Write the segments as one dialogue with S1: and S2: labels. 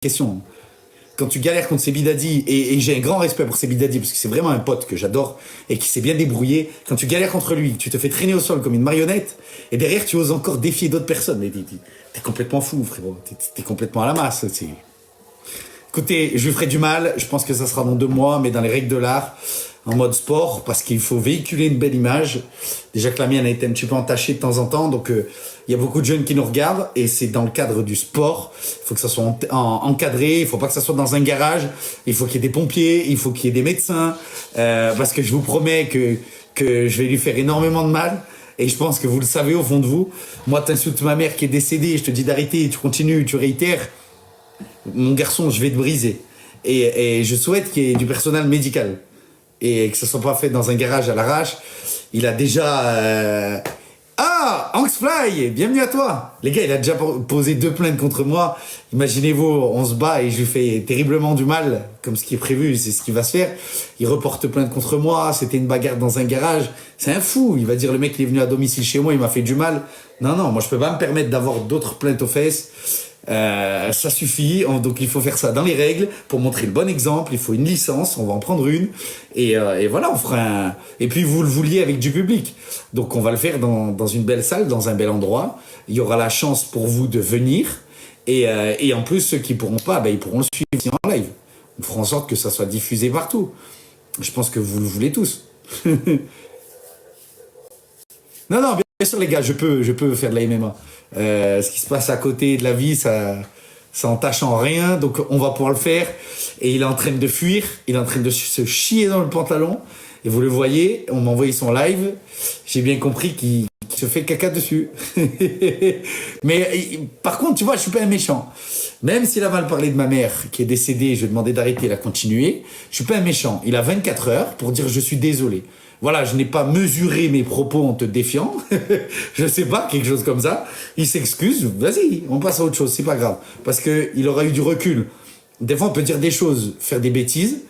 S1: question. Quand tu galères contre Sebi Dadi, et j'ai un grand respect pour Sebi Dadi, parce que c'est vraiment un pote que j'adore, et qui s'est bien débrouillé, quand tu galères contre lui, tu te fais traîner au sol comme une marionnette, et derrière tu oses encore défier d'autres personnes, mais t'es complètement fou, frérot, t'es complètement à la masse. Écoutez, je lui ferai du mal, je pense que ça sera dans 2 mois, mais dans les règles de l'art, en mode sport, parce qu'il faut véhiculer une belle image. Déjà que la mienne a été un petit peu entachée de temps en temps, donc il y a beaucoup de jeunes qui nous regardent, et c'est dans le cadre du sport. Il faut que ça soit encadré, il faut pas que ça soit dans un garage, il faut qu'il y ait des pompiers, il faut qu'il y ait des médecins, parce que je vous promets que je vais lui faire énormément de mal. Et je pense que vous le savez au fond de vous. Moi, t'insultes ma mère qui est décédée, je te dis d'arrêter, tu continues, tu réitères. Mon garçon, je vais te briser. Et je souhaite qu'il y ait du personnel médical. Et que ce soit pas fait dans un garage à l'arrache. Il a déjà... Ah, Anxfly, bienvenue à toi. Les gars, il a déjà posé 2 plaintes contre moi. Imaginez-vous, on se bat et je lui fais terriblement du mal, comme ce qui est prévu, c'est ce qui va se faire. Il reporte plainte contre moi, c'était une bagarre dans un garage. C'est un fou, il va dire le mec il est venu à domicile chez moi, il m'a fait du mal. Non, moi je peux pas me permettre d'avoir d'autres plaintes aux fesses. Ça suffit, donc il faut faire ça dans les règles pour montrer le bon exemple. Il faut une licence, on va en prendre une et voilà, on fera un... Et puis vous le vouliez avec du public, donc on va le faire dans une belle salle, dans un bel endroit. Il y aura la chance pour vous de venir et en plus ceux qui pourront pas, ils pourront le suivre en live. On fera en sorte que ça soit diffusé partout. Je pense que vous le voulez tous. Non, bien sûr les gars, je peux faire de la MMA. Ce qui se passe à côté de la vie, ça entache en rien, donc on va pouvoir le faire. Et il est en train de fuir, il est en train de se chier dans le pantalon. Et vous le voyez, on m'a envoyé son live. J'ai bien compris qu'il se fait caca dessus. Mais par contre, tu vois, je suis pas un méchant. Même s'il a mal parlé de ma mère qui est décédée, je lui ai demandé d'arrêter, il a continué. Je suis pas un méchant. Il a 24 heures pour dire je suis désolé. Voilà, je n'ai pas mesuré mes propos en te défiant. Je sais pas, quelque chose comme ça. Il s'excuse, vas-y, on passe à autre chose, c'est pas grave. Parce qu'il aura eu du recul. Des fois, on peut dire des choses, faire des bêtises,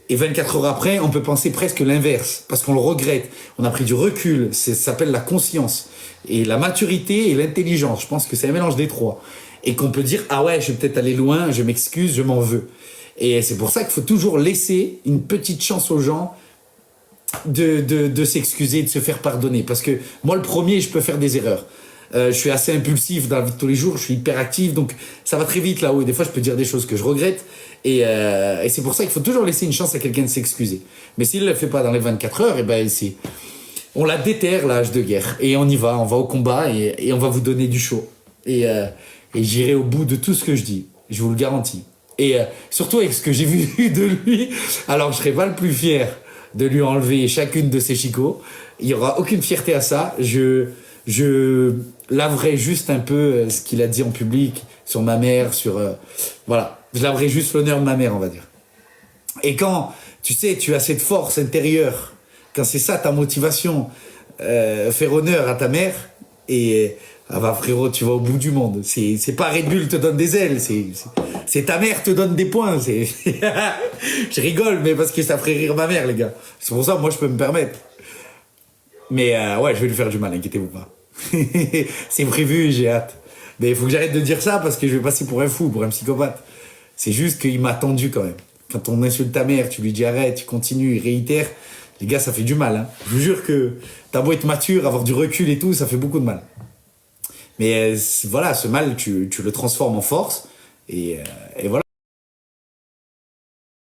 S1: et 24 heures après, on peut penser presque l'inverse, parce qu'on le regrette. On a pris du recul, ça s'appelle la conscience. Et la maturité et l'intelligence, je pense que c'est un mélange des 3. Et qu'on peut dire, ah ouais, je vais peut-être aller loin, je m'excuse, je m'en veux. Et c'est pour ça qu'il faut toujours laisser une petite chance aux gens de s'excuser, de se faire pardonner. Parce que moi, le premier, je peux faire des erreurs. Je suis assez impulsif dans la vie de tous les jours, je suis hyper actif, donc ça va très vite là-haut. Et des fois, je peux dire des choses que je regrette. Et c'est pour ça qu'il faut toujours laisser une chance à quelqu'un de s'excuser. Mais s'il ne le fait pas dans les 24 heures, on la déterre, l'âge de guerre. Et on y va, on va au combat et on va vous donner du chaud. Et j'irai au bout de tout ce que je dis, je vous le garantis. Et surtout avec ce que j'ai vu de lui, alors je serai pas le plus fier de lui enlever chacune de ses chicots. Il n'y aura aucune fierté à ça. Je laverai juste un peu ce qu'il a dit en public sur ma mère, voilà. Je laverai juste l'honneur de ma mère, on va dire. Et quand, tu sais, tu as cette force intérieure, quand c'est ça ta motivation, faire honneur à ta mère, et ah bah frérot, tu vas au bout du monde. C'est pas Red Bull te donne des ailes, c'est ta mère te donne des points. Je rigole, mais parce que ça ferait rire ma mère, les gars. C'est pour ça, moi, je peux me permettre. Mais ouais, je vais lui faire du mal, inquiétez-vous pas. C'est prévu, j'ai hâte. Mais il faut que j'arrête de dire ça parce que je vais passer pour un fou, pour un psychopathe. C'est juste qu'il m'a tendu quand même. Quand on insulte ta mère, tu lui dis arrête, tu continues, il réitère. Les gars, ça fait du mal. Hein. Je vous jure que t'as beau être mature, avoir du recul et tout, ça fait beaucoup de mal. Mais voilà, ce mal, tu le transformes en force. Et voilà.